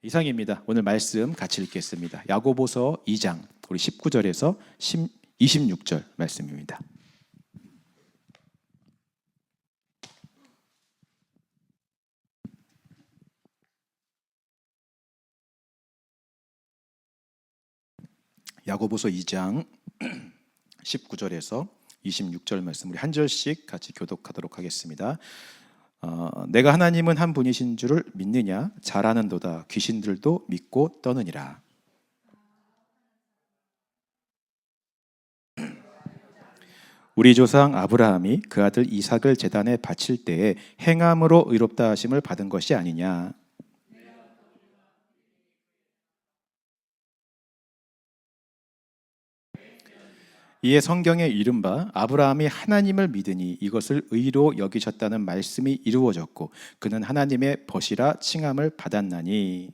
이상입니다. 오늘 말씀 같이 읽겠습니다. 야고보서 2장 우리 19절에서 26절 말씀입니다. 야고보서 2장 19절에서 26절 말씀 우리 한 절씩 같이 교독하도록 하겠습니다. 내가 하나님은 한 분이신 줄을 믿느냐? 잘 아는도다. 귀신들도 믿고 떠느니라. 우리 조상 아브라함이 그 아들 이삭을 제단에 바칠 때에 행함으로 의롭다 하심을 받은 것이 아니냐? 이에 성경에 이른바 아브라함이 하나님을 믿으니 이것을 의로 여기셨다는 말씀이 이루어졌고 그는 하나님의 벗이라 칭함을 받았나니.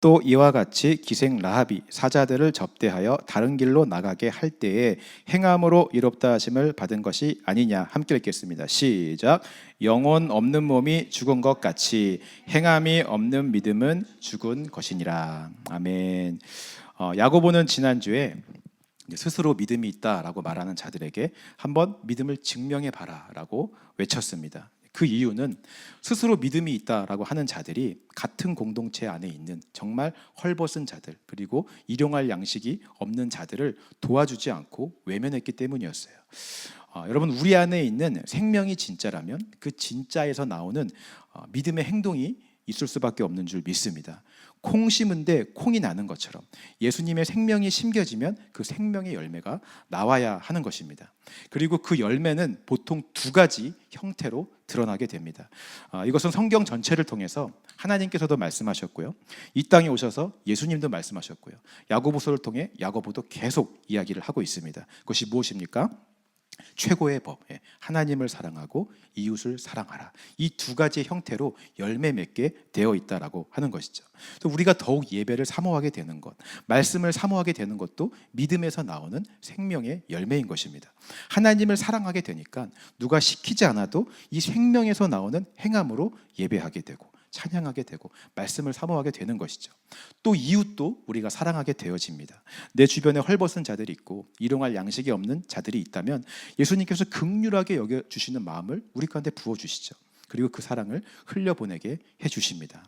또 이와 같이 기생 라합이 사자들을 접대하여 다른 길로 나가게 할 때에 행함으로 의롭다 하심을 받은 것이 아니냐. 함께 읽겠습니다. 시작. 영혼 없는 몸이 죽은 것 같이 행함이 없는 믿음은 죽은 것이니라. 아멘. 야고보는 지난주에 스스로 믿음이 있다라고 말하는 자들에게 한번 믿음을 증명해 봐라라고 외쳤습니다. 그 이유는 스스로 믿음이 있다라고 하는 자들이 같은 공동체 안에 있는 정말 헐벗은 자들 그리고 일용할 양식이 없는 자들을 도와주지 않고 외면했기 때문이었어요. 여러분, 우리 안에 있는 생명이 진짜라면 그 진짜에서 나오는 믿음의 행동이 있을 수밖에 없는 줄 믿습니다. 콩 심은데 콩이 나는 것처럼 예수님의 생명이 심겨지면 그 생명의 열매가 나와야 하는 것입니다. 그리고 그 열매는 보통 두 가지 형태로 드러나게 됩니다. 이것은 성경 전체를 통해서 하나님께서도 말씀하셨고요, 이 땅에 오셔서 예수님도 말씀하셨고요, 야고보서를 통해 야고보도 계속 이야기를 하고 있습니다. 그것이 무엇입니까? 최고의 법, 하나님을 사랑하고 이웃을 사랑하라. 이 두 가지의 형태로 열매 맺게 되어 있다라고 하는 것이죠. 또 우리가 더욱 예배를 사모하게 되는 것, 말씀을 사모하게 되는 것도 믿음에서 나오는 생명의 열매인 것입니다. 하나님을 사랑하게 되니까 누가 시키지 않아도 이 생명에서 나오는 행함으로 예배하게 되고 찬양하게 되고 말씀을 사모하게 되는 것이죠. 또 이웃도 우리가 사랑하게 되어집니다. 내 주변에 헐벗은 자들이 있고 일용할 양식이 없는 자들이 있다면 예수님께서 긍휼하게 여겨주시는 마음을 우리 가운데 부어주시죠. 그리고 그 사랑을 흘려보내게 해주십니다.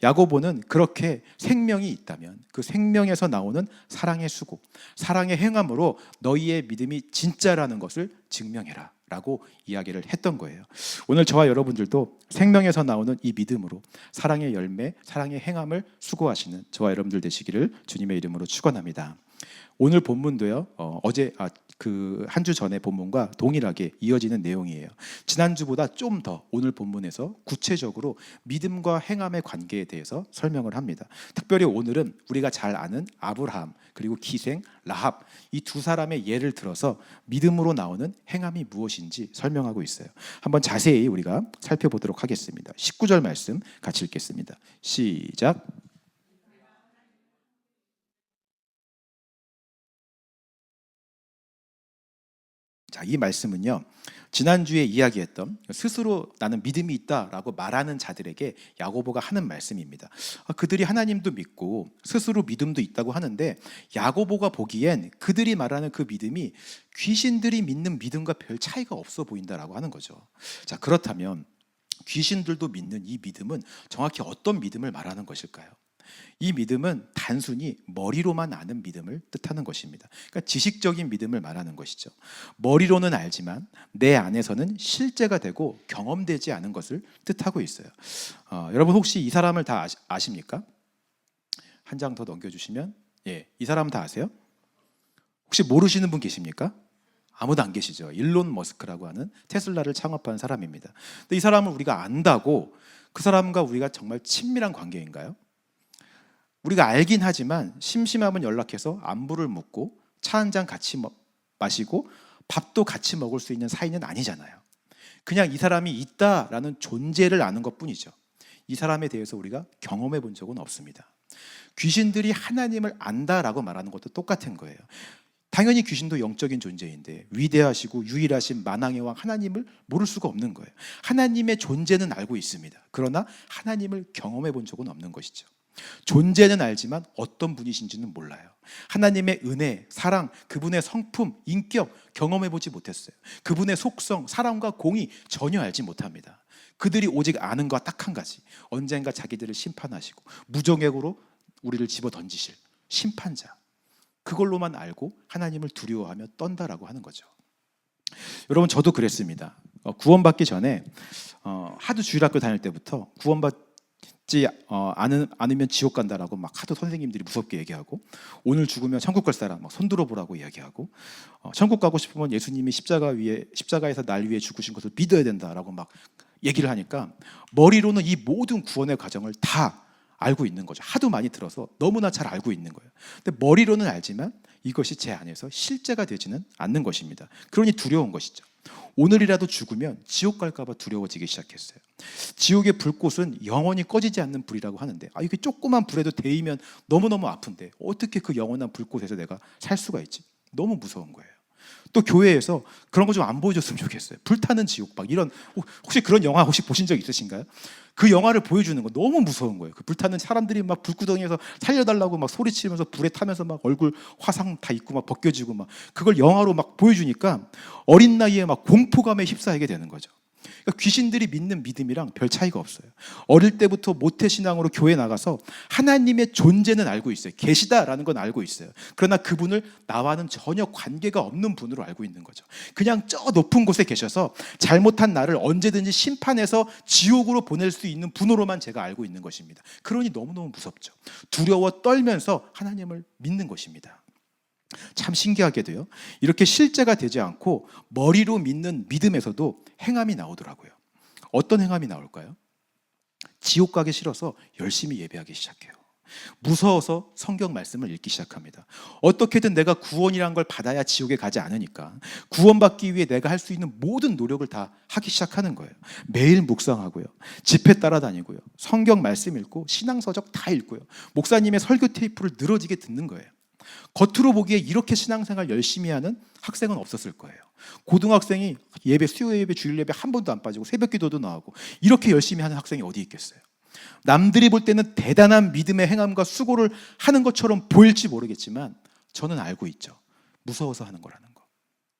야고보는 그렇게 생명이 있다면 그 생명에서 나오는 사랑의 수고, 사랑의 행함으로 너희의 믿음이 진짜라는 것을 증명해라 라고 이야기를 했던 거예요. 오늘 저와 여러분들도 생명에서 나오는 이 믿음으로 사랑의 열매, 사랑의 행함을 수고하시는 저와 여러분들 되시기를 주님의 이름으로 축원합니다. 오늘 본문도요, 어제 그 한 주 전의 본문과 동일하게 이어지는 내용이에요. 지난주보다 좀 더 오늘 본문에서 구체적으로 믿음과 행함의 관계에 대해서 설명을 합니다. 특별히 오늘은 우리가 잘 아는 아브라함 그리고 기생 라합, 이 두 사람의 예를 들어서 믿음으로 나오는 행함이 무엇인지 설명하고 있어요. 한번 자세히 우리가 살펴보도록 하겠습니다. 19절 말씀 같이 읽겠습니다. 시작. 자, 이 말씀은요, 지난주에 이야기했던 스스로 나는 믿음이 있다라고 말하는 자들에게 야고보가 하는 말씀입니다. 그들이 하나님도 믿고 스스로 믿음도 있다고 하는데 야고보가 보기엔 그들이 말하는 그 믿음이 귀신들이 믿는 믿음과 별 차이가 없어 보인다라고 하는 거죠. 자, 그렇다면 귀신들도 믿는 이 믿음은 정확히 어떤 믿음을 말하는 것일까요? 이 믿음은 단순히 머리로만 아는 믿음을 뜻하는 것입니다. 그러니까 지식적인 믿음을 말하는 것이죠. 머리로는 알지만 내 안에서는 실제가 되고 경험되지 않은 것을 뜻하고 있어요. 여러분 혹시 이 사람을 다 아십니까? 한 장 더 넘겨주시면, 이 사람 다 아세요? 혹시 모르시는 분 계십니까? 아무도 안 계시죠. 일론 머스크라고 하는 테슬라를 창업한 사람입니다. 근데 이 사람을 우리가 안다고 그 사람과 우리가 정말 친밀한 관계인가요? 우리가 알긴 하지만 심심하면 연락해서 안부를 묻고 차 한 잔 같이 마시고 밥도 같이 먹을 수 있는 사이는 아니잖아요. 그냥 이 사람이 있다라는 존재를 아는 것뿐이죠. 이 사람에 대해서 우리가 경험해 본 적은 없습니다. 귀신들이 하나님을 안다라고 말하는 것도 똑같은 거예요. 당연히 귀신도 영적인 존재인데 위대하시고 유일하신 만왕의 왕 하나님을 모를 수가 없는 거예요. 하나님의 존재는 알고 있습니다. 그러나 하나님을 경험해 본 적은 없는 것이죠. 존재는 알지만 어떤 분이신지는 몰라요. 하나님의 은혜, 사랑, 그분의 성품, 인격 경험해 보지 못했어요. 그분의 속성, 사랑과 공의 전혀 알지 못합니다. 그들이 오직 아는 거 딱 한 가지, 언젠가 자기들을 심판하시고 무정액으로 우리를 집어 던지실 심판자, 그걸로만 알고 하나님을 두려워하며 떤다라고 하는 거죠. 여러분, 저도 그랬습니다. 구원받기 전에 하도 주일학교 다닐 때부터 구원받지 않으면 지옥 간다라고 막 하도 선생님들이 무섭게 얘기하고, 오늘 죽으면 천국 갈 사람 막 손 들어보라고 이야기하고, 천국 가고 싶으면 예수님이 십자가에서 날 위해 죽으신 것을 믿어야 된다라고 막 얘기를 하니까 머리로는 이 모든 구원의 과정을 다 알고 있는 거죠. 하도 많이 들어서 너무나 잘 알고 있는 거예요. 근데 머리로는 알지만 이것이 제 안에서 실제가 되지는 않는 것입니다. 그러니 두려운 것이죠. 오늘이라도 죽으면 지옥 갈까 봐 두려워지기 시작했어요. 지옥의 불꽃은 영원히 꺼지지 않는 불이라고 하는데, 이게 조그만 불에도 데이면 너무너무 아픈데 어떻게 그 영원한 불꽃에서 내가 살 수가 있지? 너무 무서운 거예요. 또 교회에서 그런 거 좀 안 보여줬으면 좋겠어요. 불타는 지옥 막 이런, 혹시 그런 영화 혹시 보신 적 있으신가요? 그 영화를 보여주는 거 너무 무서운 거예요. 그 불타는 사람들이 막 불구덩이에서 살려달라고 막 소리치면서 불에 타면서 막 얼굴 화상 다 입고 막 벗겨지고 막, 그걸 영화로 막 보여주니까 어린 나이에 막 공포감에 휩싸이게 되는 거죠. 그러니까 귀신들이 믿는 믿음이랑 별 차이가 없어요. 어릴 때부터 모태신앙으로 교회 나가서 하나님의 존재는 알고 있어요. 계시다라는 건 알고 있어요. 그러나 그분을 나와는 전혀 관계가 없는 분으로 알고 있는 거죠. 그냥 저 높은 곳에 계셔서 잘못한 나를 언제든지 심판해서 지옥으로 보낼 수 있는 분으로만 제가 알고 있는 것입니다. 그러니 너무너무 무섭죠. 두려워 떨면서 하나님을 믿는 것입니다. 참 신기하게도요, 이렇게 실제가 되지 않고 머리로 믿는 믿음에서도 행함이 나오더라고요. 어떤 행함이 나올까요? 지옥 가기 싫어서 열심히 예배하기 시작해요. 무서워서 성경 말씀을 읽기 시작합니다. 어떻게든 내가 구원이란 걸 받아야 지옥에 가지 않으니까 구원받기 위해 내가 할 수 있는 모든 노력을 다 하기 시작하는 거예요. 매일 묵상하고요, 집회 따라다니고요, 성경 말씀 읽고 신앙서적 다 읽고요, 목사님의 설교 테이프를 늘어지게 듣는 거예요. 겉으로 보기에 이렇게 신앙생활 열심히 하는 학생은 없었을 거예요. 고등학생이 예배, 수요 예배, 주일 예배 한 번도 안 빠지고 새벽 기도도 나오고 이렇게 열심히 하는 학생이 어디 있겠어요? 남들이 볼 때는 대단한 믿음의 행함과 수고를 하는 것처럼 보일지 모르겠지만 저는 알고 있죠. 무서워서 하는 거라는 거.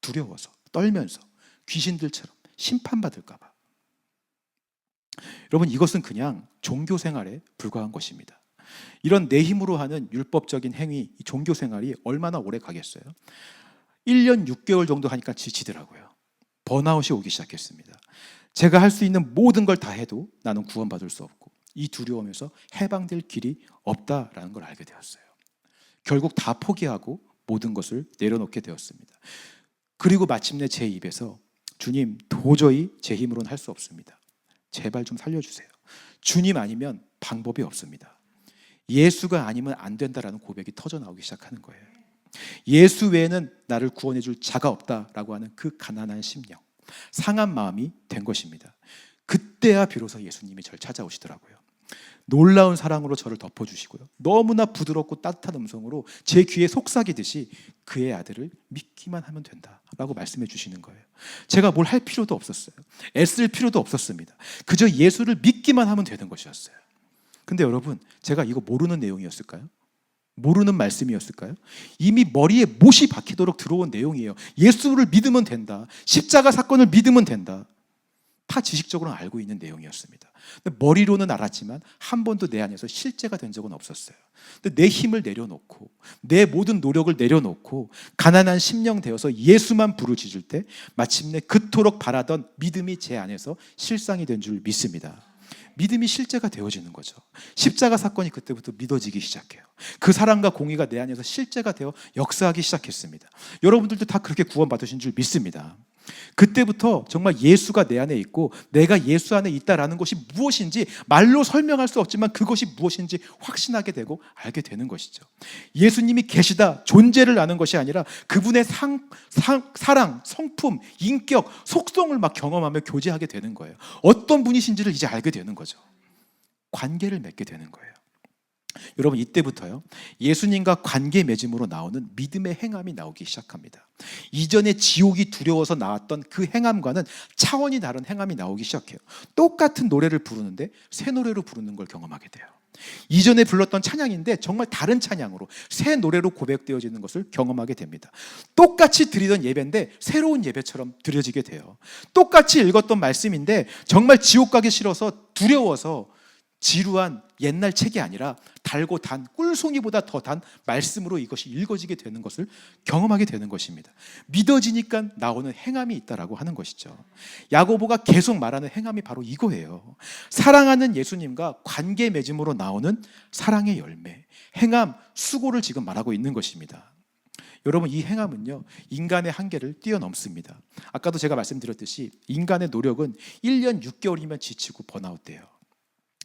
두려워서, 떨면서, 귀신들처럼 심판받을까 봐. 여러분, 이것은 그냥 종교 생활에 불과한 것입니다. 이런 내 힘으로 하는 율법적인 행위, 종교 생활이 얼마나 오래 가겠어요? 1년 6개월 정도 하니까 지치더라고요. 번아웃이 오기 시작했습니다. 제가 할 수 있는 모든 걸 다 해도 나는 구원받을 수 없고 이 두려움에서 해방될 길이 없다라는 걸 알게 되었어요. 결국 다 포기하고 모든 것을 내려놓게 되었습니다. 그리고 마침내 제 입에서, 주님, 도저히 제 힘으로는 할 수 없습니다. 제발 좀 살려주세요. 주님 아니면 방법이 없습니다. 예수가 아니면 안 된다라는 고백이 터져나오기 시작하는 거예요. 예수 외에는 나를 구원해 줄 자가 없다라고 하는 그 가난한 심령, 상한 마음이 된 것입니다. 그때야 비로소 예수님이 저를 찾아오시더라고요. 놀라운 사랑으로 저를 덮어주시고요, 너무나 부드럽고 따뜻한 음성으로 제 귀에 속삭이듯이 그의 아들을 믿기만 하면 된다라고 말씀해 주시는 거예요. 제가 뭘 할 필요도 없었어요. 애쓸 필요도 없었습니다. 그저 예수를 믿기만 하면 되는 것이었어요. 근데 여러분, 제가 이거 모르는 내용이었을까요? 모르는 말씀이었을까요? 이미 머리에 못이 박히도록 들어온 내용이에요. 예수를 믿으면 된다, 십자가 사건을 믿으면 된다, 다 지식적으로는 알고 있는 내용이었습니다. 근데 머리로는 알았지만 한 번도 내 안에서 실제가 된 적은 없었어요. 근데 내 힘을 내려놓고 내 모든 노력을 내려놓고 가난한 심령 되어서 예수만 부르짖을 때 마침내 그토록 바라던 믿음이 제 안에서 실상이 된 줄 믿습니다. 믿음이 실제가 되어지는 거죠. 십자가 사건이 그때부터 믿어지기 시작해요. 그 사랑과 공의가 내 안에서 실제가 되어 역사하기 시작했습니다. 여러분들도 다 그렇게 구원받으신 줄 믿습니다. 그때부터 정말 예수가 내 안에 있고 내가 예수 안에 있다라는 것이 무엇인지 말로 설명할 수 없지만 그것이 무엇인지 확신하게 되고 알게 되는 것이죠. 예수님이 계시다, 존재를 아는 것이 아니라 그분의 사랑, 성품, 인격, 속성을 막 경험하며 교제하게 되는 거예요. 어떤 분이신지를 이제 알게 되는 거죠. 관계를 맺게 되는 거예요. 여러분, 이때부터요, 예수님과 관계 맺음으로 나오는 믿음의 행함이 나오기 시작합니다. 이전에 지옥이 두려워서 나왔던 그 행함과는 차원이 다른 행함이 나오기 시작해요. 똑같은 노래를 부르는데 새 노래로 부르는 걸 경험하게 돼요. 이전에 불렀던 찬양인데 정말 다른 찬양으로 새 노래로 고백되어지는 것을 경험하게 됩니다. 똑같이 드리던 예배인데 새로운 예배처럼 드려지게 돼요. 똑같이 읽었던 말씀인데 정말 지옥 가기 싫어서 두려워서 지루한 옛날 책이 아니라 달고 단 꿀송이보다 더 단 말씀으로 이것이 읽어지게 되는 것을 경험하게 되는 것입니다. 믿어지니까 나오는 행함이 있다라고 하는 것이죠. 야고보가 계속 말하는 행함이 바로 이거예요. 사랑하는 예수님과 관계 맺음으로 나오는 사랑의 열매, 행함, 수고를 지금 말하고 있는 것입니다. 여러분, 이 행함은요, 인간의 한계를 뛰어넘습니다. 아까도 제가 말씀드렸듯이 인간의 노력은 1년 6개월이면 지치고 번아웃돼요.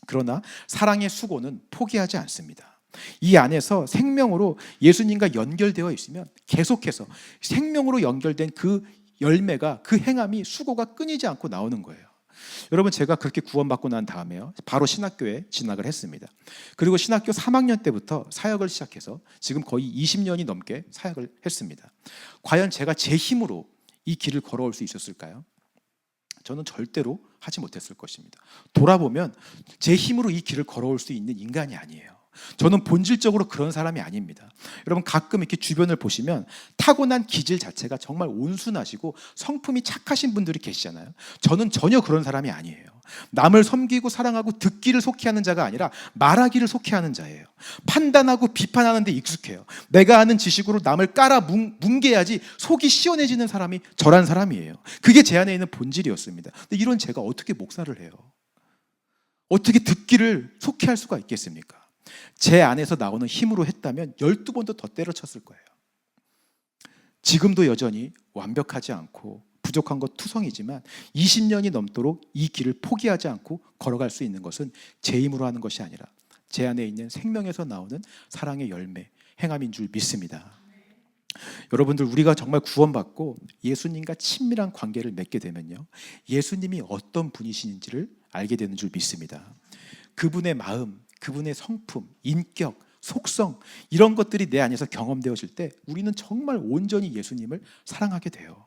그러나 사랑의 수고는 포기하지 않습니다. 이 안에서 생명으로 예수님과 연결되어 있으면 계속해서 생명으로 연결된 그 열매가, 그 행함이, 수고가 끊이지 않고 나오는 거예요. 여러분, 제가 그렇게 구원받고 난 다음에요, 바로 신학교에 진학을 했습니다. 그리고 신학교 3학년 때부터 사역을 시작해서 지금 거의 20년이 넘게 사역을 했습니다. 과연 제가 제 힘으로 이 길을 걸어올 수 있었을까요? 저는 절대로 하지 못했을 것입니다. 돌아보면 제 힘으로 이 길을 걸어올 수 있는 인간이 아니에요. 저는 본질적으로 그런 사람이 아닙니다. 여러분, 가끔 이렇게 주변을 보시면 타고난 기질 자체가 정말 온순하시고 성품이 착하신 분들이 계시잖아요. 저는 전혀 그런 사람이 아니에요. 남을 섬기고 사랑하고 듣기를 속히하는 자가 아니라 말하기를 속히하는 자예요. 판단하고 비판하는 데 익숙해요. 내가 아는 지식으로 남을 깔아 뭉개야지 속이 시원해지는 사람이 저란 사람이에요. 그게 제 안에 있는 본질이었습니다. 근데 이런 제가 어떻게 목사를 해요? 어떻게 듣기를 속히할 수가 있겠습니까? 제 안에서 나오는 힘으로 했다면 12번도 더 때려쳤을 거예요. 지금도 여전히 완벽하지 않고 부족한 것 투성이지만 20년이 넘도록 이 길을 포기하지 않고 걸어갈 수 있는 것은 제 힘으로 하는 것이 아니라 제 안에 있는 생명에서 나오는 사랑의 열매, 행함인 줄 믿습니다. 여러분들, 우리가 정말 구원받고 예수님과 친밀한 관계를 맺게 되면요, 예수님이 어떤 분이신지를 알게 되는 줄 믿습니다. 그분의 마음, 그분의 성품, 인격, 속성, 이런 것들이 내 안에서 경험되어질 때 우리는 정말 온전히 예수님을 사랑하게 돼요.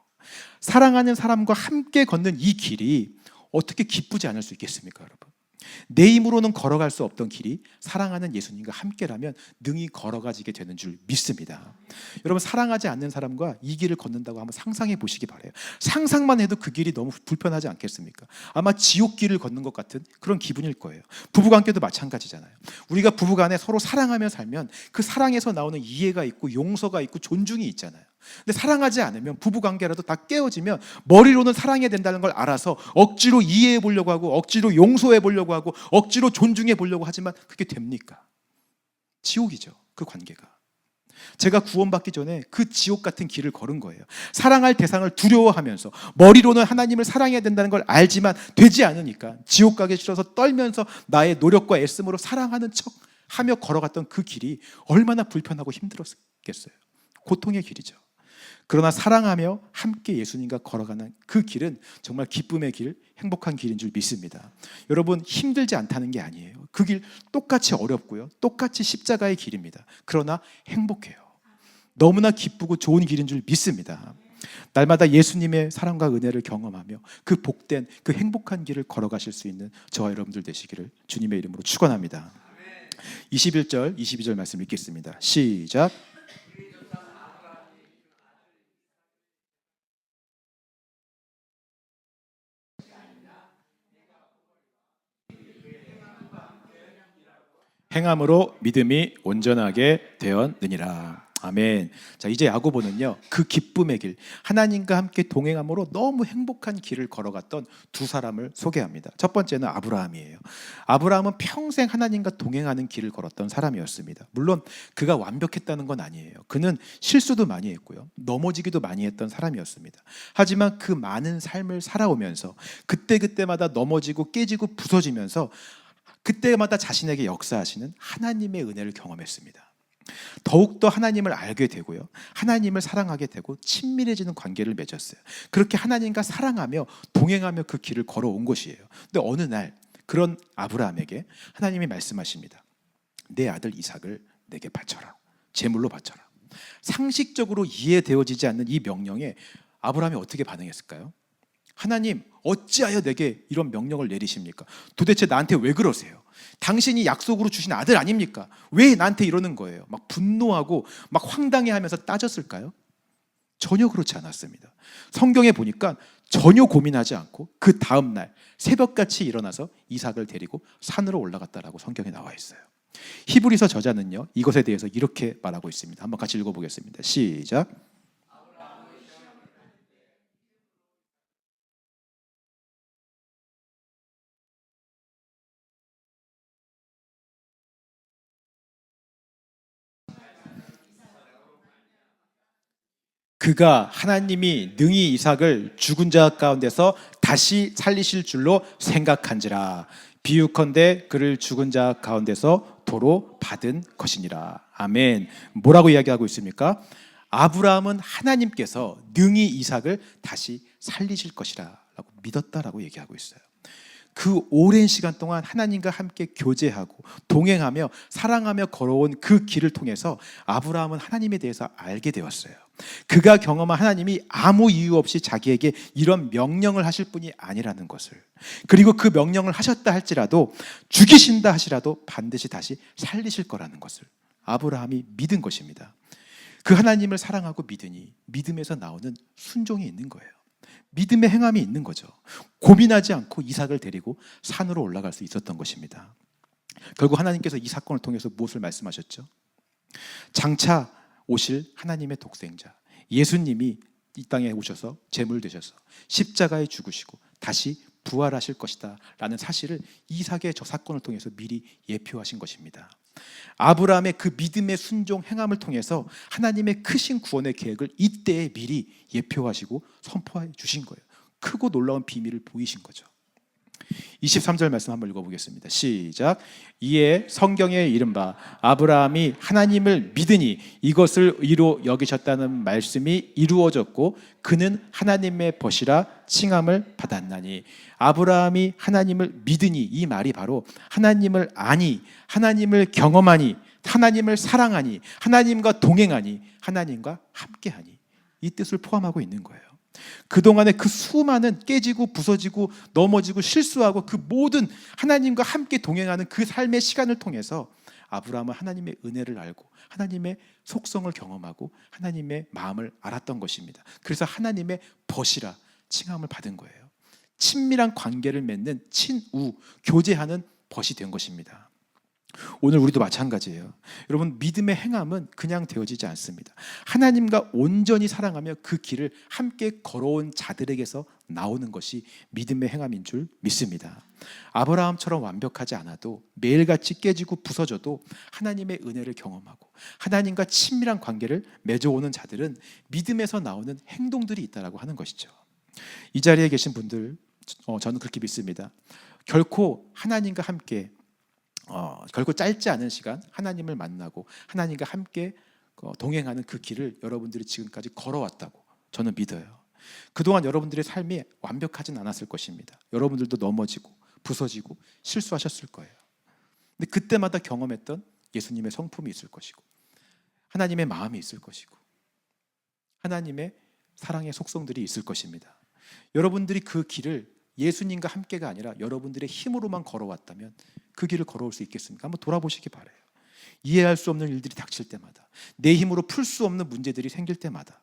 사랑하는 사람과 함께 걷는 이 길이 어떻게 기쁘지 않을 수 있겠습니까, 여러분? 내 힘으로는 걸어갈 수 없던 길이 사랑하는 예수님과 함께라면 능히 걸어가지게 되는 줄 믿습니다. 여러분, 사랑하지 않는 사람과 이 길을 걷는다고 한번 상상해 보시기 바라요. 상상만 해도 그 길이 너무 불편하지 않겠습니까? 아마 지옥길을 걷는 것 같은 그런 기분일 거예요. 부부관계도 마찬가지잖아요. 우리가 부부간에 서로 사랑하며 살면 그 사랑에서 나오는 이해가 있고 용서가 있고 존중이 있잖아요. 근데 사랑하지 않으면 부부관계라도 다 깨어지면 머리로는 사랑해야 된다는 걸 알아서 억지로 이해해 보려고 하고 억지로 용서해 보려고 하고 억지로 존중해 보려고 하지만 그게 됩니까? 지옥이죠, 그 관계가. 제가 구원받기 전에 그 지옥 같은 길을 걸은 거예요. 사랑할 대상을 두려워하면서 머리로는 하나님을 사랑해야 된다는 걸 알지만 되지 않으니까 지옥 가기 싫어서 떨면서 나의 노력과 애씀으로 사랑하는 척 하며 걸어갔던 그 길이 얼마나 불편하고 힘들었겠어요. 고통의 길이죠. 그러나 사랑하며 함께 예수님과 걸어가는 그 길은 정말 기쁨의 길, 행복한 길인 줄 믿습니다. 여러분, 힘들지 않다는 게 아니에요. 그 길 똑같이 어렵고요, 똑같이 십자가의 길입니다. 그러나 행복해요. 너무나 기쁘고 좋은 길인 줄 믿습니다. 날마다 예수님의 사랑과 은혜를 경험하며 그 복된, 그 행복한 길을 걸어가실 수 있는 저와 여러분들 되시기를 주님의 이름으로 축원합니다. 21절, 22절 말씀 읽겠습니다. 시작. 행함으로 믿음이 온전하게 되었느니라. 아멘. 자, 이제 야고보는요, 그 기쁨의 길, 하나님과 함께 동행함으로 너무 행복한 길을 걸어갔던 두 사람을 소개합니다. 첫 번째는 아브라함이에요. 아브라함은 평생 하나님과 동행하는 길을 걸었던 사람이었습니다. 물론 그가 완벽했다는 건 아니에요. 그는 실수도 많이 했고요, 넘어지기도 많이 했던 사람이었습니다. 하지만 그 많은 삶을 살아오면서 그때그때마다 넘어지고 깨지고 부서지면서 그때마다 자신에게 역사하시는 하나님의 은혜를 경험했습니다. 더욱더 하나님을 알게 되고요, 하나님을 사랑하게 되고 친밀해지는 관계를 맺었어요. 그렇게 하나님과 사랑하며 동행하며 그 길을 걸어온 것이에요. 근데 어느 날 그런 아브라함에게 하나님이 말씀하십니다. 내 아들 이삭을 내게 바쳐라. 제물로 바쳐라. 상식적으로 이해되어지지 않는 이 명령에 아브라함이 어떻게 반응했을까요? 하나님, 어찌하여 내게 이런 명령을 내리십니까? 도대체 나한테 왜 그러세요? 당신이 약속으로 주신 아들 아닙니까? 왜 나한테 이러는 거예요? 막 분노하고 막 황당해하면서 따졌을까요? 전혀 그렇지 않았습니다. 성경에 보니까 전혀 고민하지 않고 그 다음 날 새벽같이 일어나서 이삭을 데리고 산으로 올라갔다라고 성경에 나와 있어요. 히브리서 저자는요, 이것에 대해서 이렇게 말하고 있습니다. 한번 같이 읽어보겠습니다. 시작. 그가 하나님이 능히 이삭을 죽은 자 가운데서 다시 살리실 줄로 생각한지라. 비유컨대 그를 죽은 자 가운데서 도로 받은 것이니라. 아멘. 뭐라고 이야기하고 있습니까? 아브라함은 하나님께서 능히 이삭을 다시 살리실 것이라 라고 믿었다라고 얘기하고 있어요. 그 오랜 시간 동안 하나님과 함께 교제하고 동행하며 사랑하며 걸어온 그 길을 통해서 아브라함은 하나님에 대해서 알게 되었어요. 그가 경험한 하나님이 아무 이유 없이 자기에게 이런 명령을 하실 분이 아니라는 것을, 그리고 그 명령을 하셨다 할지라도 죽이신다 하시라도 반드시 다시 살리실 거라는 것을 아브라함이 믿은 것입니다. 그 하나님을 사랑하고 믿으니 믿음에서 나오는 순종이 있는 거예요. 믿음의 행함이 있는 거죠. 고민하지 않고 이삭을 데리고 산으로 올라갈 수 있었던 것입니다. 결국 하나님께서 이 사건을 통해서 무엇을 말씀하셨죠? 장차 오실 하나님의 독생자 예수님이 이 땅에 오셔서 제물 되셔서 십자가에 죽으시고 다시 부활하실 것이다 라는 사실을 이삭의 저 사건을 통해서 미리 예표하신 것입니다. 아브라함의 그 믿음의 순종 행함을 통해서 하나님의 크신 구원의 계획을 이때에 미리 예표하시고 선포해 주신 거예요. 크고 놀라운 비밀을 보이신 거죠. 23절 말씀 한번 읽어보겠습니다. 시작. 이에 성경에 이른바 아브라함이 하나님을 믿으니 이것을 의로 여기셨다는 말씀이 이루어졌고 그는 하나님의 벗이라 칭함을 받았나니. 아브라함이 하나님을 믿으니, 이 말이 바로 하나님을 아니, 하나님을 경험하니, 하나님을 사랑하니, 하나님과 동행하니, 하나님과 함께하니, 이 뜻을 포함하고 있는 거예요. 그동안의 그 수많은 깨지고 부서지고 넘어지고 실수하고 그 모든 하나님과 함께 동행하는 그 삶의 시간을 통해서 아브라함은 하나님의 은혜를 알고 하나님의 속성을 경험하고 하나님의 마음을 알았던 것입니다. 그래서 하나님의 벗이라 칭함을 받은 거예요. 친밀한 관계를 맺는 친우, 교제하는 벗이 된 것입니다. 오늘 우리도 마찬가지예요. 여러분, 믿음의 행함은 그냥 되어지지 않습니다. 하나님과 온전히 사랑하며 그 길을 함께 걸어온 자들에게서 나오는 것이 믿음의 행함인 줄 믿습니다. 아브라함처럼 완벽하지 않아도 매일같이 깨지고 부서져도 하나님의 은혜를 경험하고 하나님과 친밀한 관계를 맺어오는 자들은 믿음에서 나오는 행동들이 있다고 하는 것이죠. 이 자리에 계신 분들, 저는 그렇게 믿습니다. 결코 하나님과 함께 결코 짧지 않은 시간 하나님을 만나고 하나님과 함께 동행하는 그 길을 여러분들이 지금까지 걸어왔다고 저는 믿어요. 그동안 여러분들의 삶이 완벽하진 않았을 것입니다. 여러분들도 넘어지고 부서지고 실수하셨을 거예요. 근데 그때마다 경험했던 예수님의 성품이 있을 것이고 하나님의 마음이 있을 것이고 하나님의 사랑의 속성들이 있을 것입니다. 여러분들이 그 길을 예수님과 함께가 아니라 여러분들의 힘으로만 걸어왔다면 그 길을 걸어올 수 있겠습니까? 한번 돌아보시기 바라요. 이해할 수 없는 일들이 닥칠 때마다, 내 힘으로 풀 수 없는 문제들이 생길 때마다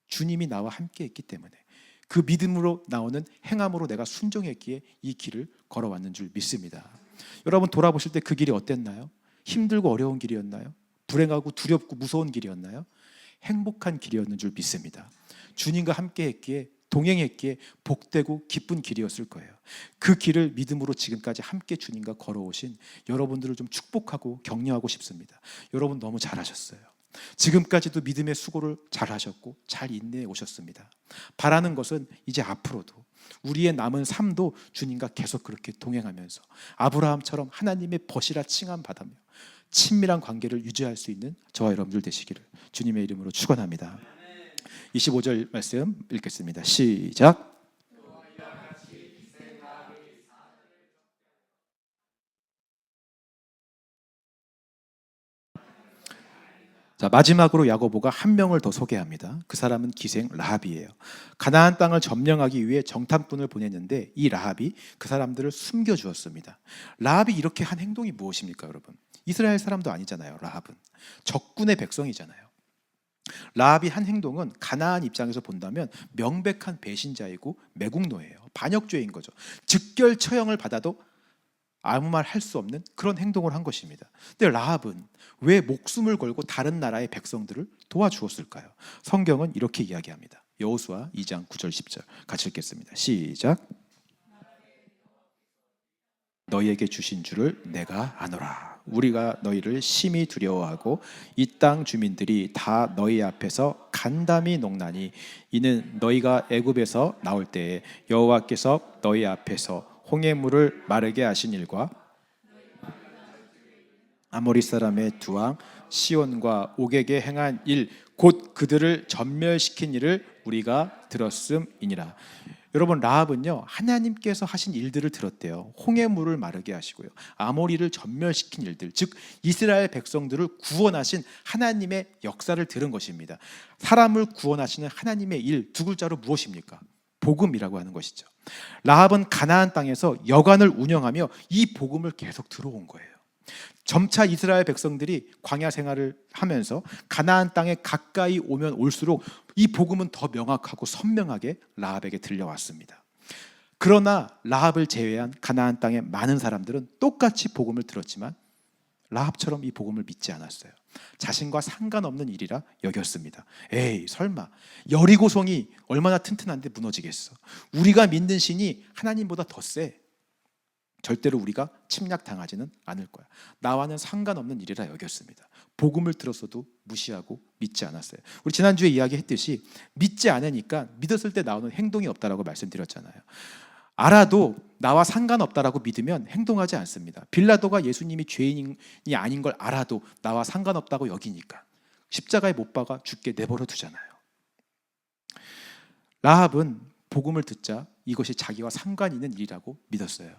주님이 나와 함께 했기 때문에 그 믿음으로 나오는 행함으로 내가 순종했기에 이 길을 걸어왔는 줄 믿습니다. 여러분, 돌아보실 때 그 길이 어땠나요? 힘들고 어려운 길이었나요? 불행하고 두렵고 무서운 길이었나요? 행복한 길이었는 줄 믿습니다. 주님과 함께 했기에, 동행했기에 복되고 기쁜 길이었을 거예요. 그 길을 믿음으로 지금까지 함께 주님과 걸어오신 여러분들을 좀 축복하고 격려하고 싶습니다. 여러분 너무 잘하셨어요. 지금까지도 믿음의 수고를 잘하셨고 잘 인내해 오셨습니다. 바라는 것은 이제 앞으로도 우리의 남은 삶도 주님과 계속 그렇게 동행하면서 아브라함처럼 하나님의 벗이라 칭함 받으며 친밀한 관계를 유지할 수 있는 저와 여러분들 되시기를 주님의 이름으로 축원합니다. 25절 말씀 읽겠습니다. 시작. 자, 마지막으로 야고보가 한 명을 더 소개합니다. 그 사람은 기생 라합이에요. 가나안 땅을 점령하기 위해 정탐꾼을 보냈는데 이 라합이 그 사람들을 숨겨주었습니다. 라합이 이렇게 한 행동이 무엇입니까, 여러분? 이스라엘 사람도 아니잖아요. 라합은 적군의 백성이잖아요. 라합이 한 행동은 가나안 입장에서 본다면 명백한 배신자이고 매국노예요. 반역죄인 거죠. 즉결 처형을 받아도 아무 말 할 수 없는 그런 행동을 한 것입니다. 근데 라합은 왜 목숨을 걸고 다른 나라의 백성들을 도와주었을까요? 성경은 이렇게 이야기합니다. 여호수아 2장 9절 10절 같이 읽겠습니다. 시작. 너희에게 주신 줄을 내가 아노라. 우리가 너희를 심히 두려워하고 이 땅 주민들이 다 너희 앞에서 간담이 농나니 이는 너희가 애굽에서 나올 때에 여호와께서 너희 앞에서 홍해물을 마르게 하신 일과 아모리 사람의 두 왕 시온과 옥에게 행한 일 곧 그들을 전멸시킨 일을 우리가 들었음이니라. 여러분, 라합은요 하나님께서 하신 일들을 들었대요. 홍해물을 마르게 하시고요, 아모리를 전멸시킨 일들, 즉 이스라엘 백성들을 구원하신 하나님의 역사를 들은 것입니다. 사람을 구원하시는 하나님의 일 두 글자로 무엇입니까? 복음이라고 하는 것이죠. 라합은 가나안 땅에서 여관을 운영하며 이 복음을 계속 들어온 거예요. 점차 이스라엘 백성들이 광야 생활을 하면서 가나안 땅에 가까이 오면 올수록 이 복음은 더 명확하고 선명하게 라합에게 들려왔습니다. 그러나 라합을 제외한 가나안 땅의 많은 사람들은 똑같이 복음을 들었지만 라합처럼 이 복음을 믿지 않았어요. 자신과 상관없는 일이라 여겼습니다. 에이, 설마 여리고성이 얼마나 튼튼한데 무너지겠어. 우리가 믿는 신이 하나님보다 더 세. 절대로 우리가 침략당하지는 않을 거야. 나와는 상관없는 일이라 여겼습니다. 복음을 들었어도 무시하고 믿지 않았어요. 우리 지난주에 이야기했듯이 믿지 않으니까 믿었을 때 나오는 행동이 없다라고 말씀드렸잖아요. 알아도 나와 상관없다라고 믿으면 행동하지 않습니다. 빌라도가 예수님이 죄인이 아닌 걸 알아도 나와 상관없다고 여기니까 십자가에 못 박아 죽게 내버려 두잖아요. 라합은 복음을 듣자 이것이 자기와 상관 있는 일이라고 믿었어요.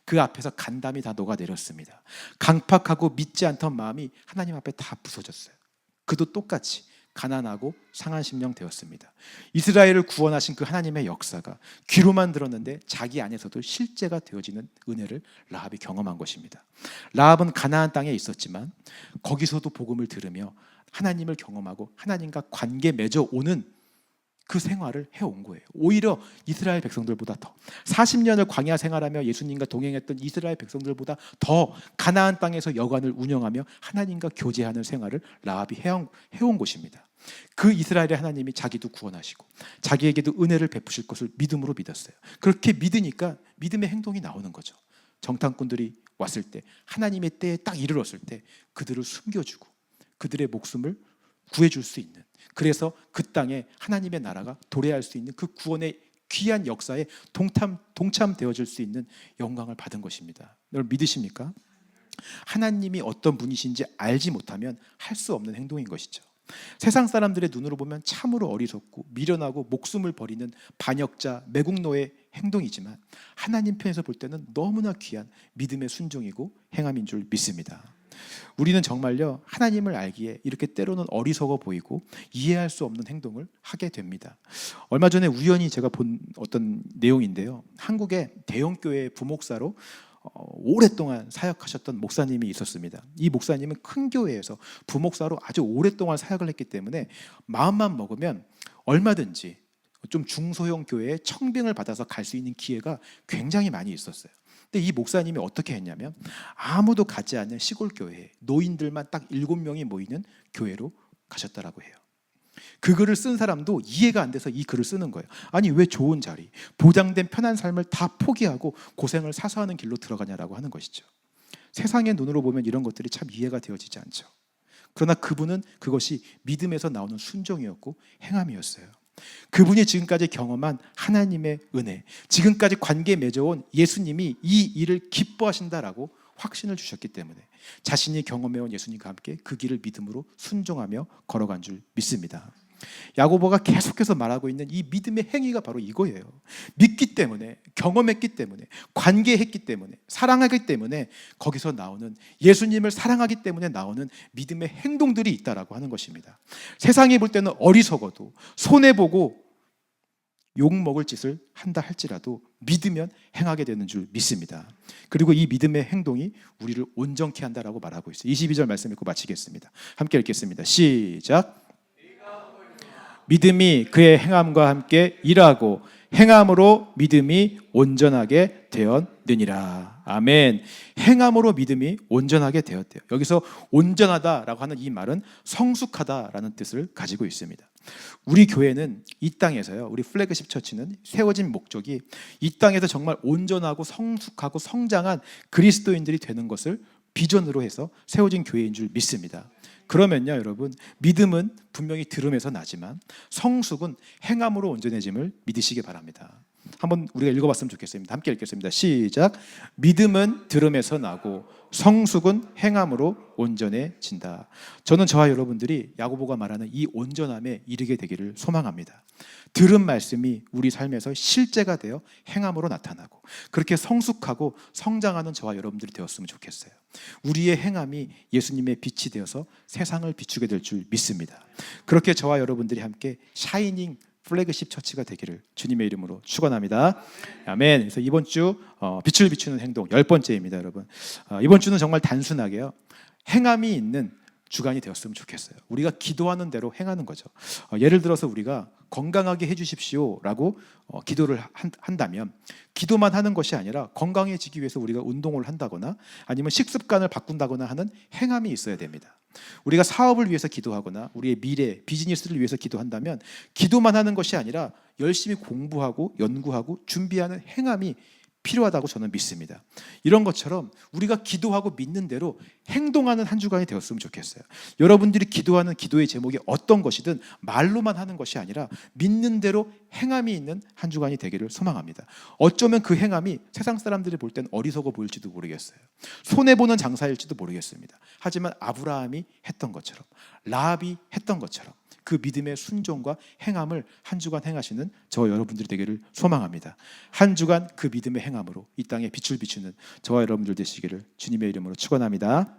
그 앞에서 간담이 다 녹아내렸습니다. 강팍하고 믿지 않던 마음이 하나님 앞에 다 부서졌어요. 그도 똑같이 가난하고 상한 심령 되었습니다. 이스라엘을 구원하신 그 하나님의 역사가 귀로만 들었는데 자기 안에서도 실제가 되어지는 은혜를 라합이 경험한 것입니다. 라합은 가나안 땅에 있었지만 거기서도 복음을 들으며 하나님을 경험하고 하나님과 관계 맺어오는 그 생활을 해온 거예요. 오히려 이스라엘 백성들보다 더 40년을 광야 생활하며 예수님과 동행했던 이스라엘 백성들보다 더 가나안 땅에서 여관을 운영하며 하나님과 교제하는 생활을 라합이 해온 것입니다. 그 이스라엘의 하나님이 자기도 구원하시고 자기에게도 은혜를 베푸실 것을 믿음으로 믿었어요. 그렇게 믿으니까 믿음의 행동이 나오는 거죠. 정탐꾼들이 왔을 때 하나님의 때에 딱 이르렀을 때 그들을 숨겨주고 그들의 목숨을 구해줄 수 있는, 그래서 그 땅에 하나님의 나라가 도래할 수 있는 그 구원의 귀한 역사에 동참되어질 수 있는 영광을 받은 것입니다. 여러분 믿으십니까? 하나님이 어떤 분이신지 알지 못하면 할 수 없는 행동인 것이죠. 세상 사람들의 눈으로 보면 참으로 어리석고 미련하고 목숨을 버리는 반역자, 매국노의 행동이지만 하나님 편에서 볼 때는 너무나 귀한 믿음의 순종이고 행함인 줄 믿습니다. 우리는 정말요 하나님을 알기에 이렇게 때로는 어리석어 보이고 이해할 수 없는 행동을 하게 됩니다. 얼마 전에 우연히 제가 본 어떤 내용인데요, 한국의 대형교회 부목사로 오랫동안 사역하셨던 목사님이 있었습니다. 이 목사님은 큰 교회에서 부목사로 아주 오랫동안 사역을 했기 때문에 마음만 먹으면 얼마든지 좀 중소형 교회에 청빙을 받아서 갈 수 있는 기회가 굉장히 많이 있었어요. 근데 이 목사님이 어떻게 했냐면 아무도 가지 않는 시골 교회에 노인들만 딱 7명이 모이는 교회로 가셨다라고 해요. 그 글을 쓴 사람도 이해가 안 돼서 이 글을 쓰는 거예요. 아니 왜 좋은 자리, 보장된 편한 삶을 다 포기하고 고생을 사서 하는 길로 들어가냐라고 하는 것이죠. 세상의 눈으로 보면 이런 것들이 참 이해가 되어지지 않죠. 그러나 그분은 그것이 믿음에서 나오는 순종이었고 행함이었어요. 그분이 지금까지 경험한 하나님의 은혜, 지금까지 관계 맺어온 예수님이 이 일을 기뻐하신다라고 확신을 주셨기 때문에 자신이 경험해온 예수님과 함께 그 길을 믿음으로 순종하며 걸어간 줄 믿습니다. 야고보가 계속해서 말하고 있는 이 믿음의 행위가 바로 이거예요. 믿기 때문에, 경험했기 때문에, 관계했기 때문에, 사랑하기 때문에 거기서 나오는, 예수님을 사랑하기 때문에 나오는 믿음의 행동들이 있다라고 하는 것입니다. 세상이 볼 때는 어리석어도, 손해보고 욕먹을 짓을 한다 할지라도 믿으면 행하게 되는 줄 믿습니다. 그리고 이 믿음의 행동이 우리를 온전케 한다라고 말하고 있어요. 22절 말씀 읽고 마치겠습니다. 함께 읽겠습니다. 시작. 믿음이 그의 행함과 함께 일하고 행함으로 믿음이 온전하게 되었느니라. 아멘. 행함으로 믿음이 온전하게 되었대요. 여기서 온전하다라고 하는 이 말은 성숙하다라는 뜻을 가지고 있습니다. 우리 교회는 이 땅에서요, 우리 플래그십 처치는 세워진 목적이 이 땅에서 정말 온전하고 성숙하고 성장한 그리스도인들이 되는 것을 비전으로 해서 세워진 교회인 줄 믿습니다. 그러면요, 여러분, 믿음은 분명히 들음에서 나지만 성숙은 행함으로 온전해짐을 믿으시기 바랍니다. 한번 우리가 읽어봤으면 좋겠습니다. 함께 읽겠습니다. 시작. 믿음은 들음에서 나고 성숙은 행함으로 온전해진다. 저는 저와 여러분들이 야고보가 말하는 이 온전함에 이르게 되기를 소망합니다. 들은 말씀이 우리 삶에서 실제가 되어 행함으로 나타나고 그렇게 성숙하고 성장하는 저와 여러분들이 되었으면 좋겠어요. 우리의 행함이 예수님의 빛이 되어서 세상을 비추게 될 줄 믿습니다. 그렇게 저와 여러분들이 함께 샤이닝 플래그십 처치가 되기를 주님의 이름으로 축원합니다. 아멘. 그래서 이번 주 빛을 비추는 행동 10번째입니다, 여러분. 이번 주는 정말 단순하게요, 행함이 있는 주간이 되었으면 좋겠어요. 우리가 기도하는 대로 행하는 거죠. 예를 들어서 우리가 건강하게 해주십시오라고 기도를 한다면 기도만 하는 것이 아니라 건강해지기 위해서 우리가 운동을 한다거나 아니면 식습관을 바꾼다거나 하는 행함이 있어야 됩니다. 우리가 사업을 위해서 기도하거나 우리의 미래, 비즈니스를 위해서 기도한다면 기도만 하는 것이 아니라 열심히 공부하고 연구하고 준비하는 행함이 필요하다고 저는 믿습니다. 이런 것처럼 우리가 기도하고 믿는 대로 행동하는 한 주간이 되었으면 좋겠어요. 여러분들이 기도하는 기도의 제목이 어떤 것이든 말로만 하는 것이 아니라 믿는 대로 행함이 있는 한 주간이 되기를 소망합니다. 어쩌면 그 행함이 세상 사람들이 볼 땐 어리석어 보일지도 모르겠어요. 손해보는 장사일지도 모르겠습니다. 하지만 아브라함이 했던 것처럼, 라합이 했던 것처럼 그 믿음의 순종과 행함을 한 주간 행하시는 저와 여러분들이 되기를 소망합니다. 한 주간 그 믿음의 행함으로 이 땅에 빛을 비추는 저와 여러분들 되시기를 주님의 이름으로 축원합니다.